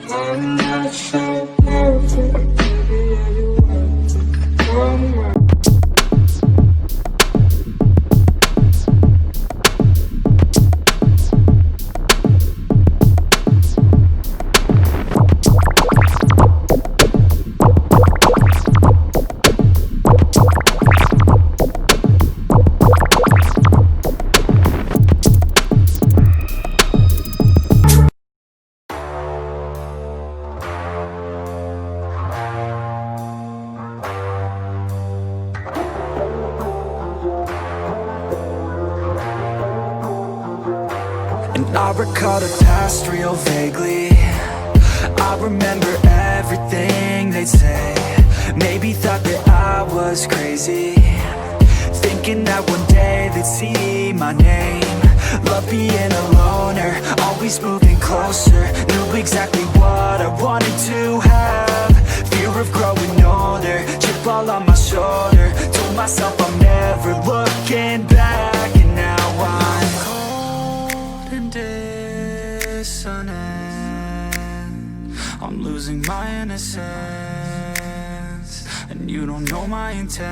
I'm not so perfect, baby, are you right? Come on. And I recall the past real vaguely. I remember everything they'd say. Maybe thought that I was crazy, thinking that one day they'd see my name. Love being a loner, always moving closer. Knew exactly what I wanted to have. Fear of growing older, chip all on my shoulder. Told myself I'm never looking back. And now I'm cold and dissonant. I'm losing my innocence, and you don't know my intent.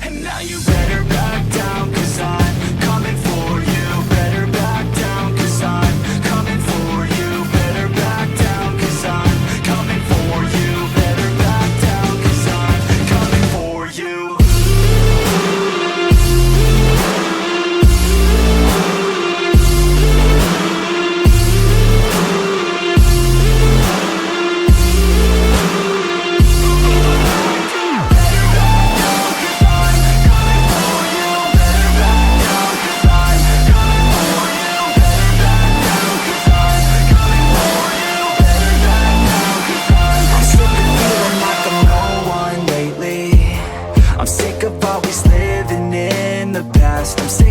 And now you better back down, 'cause I'm coming for you. Better back down, 'cause I'm coming for you. Better back down, 'cause I'm coming for you. Better back down, 'cause I'm coming for you. I'm sick of always living in the past. I'm sick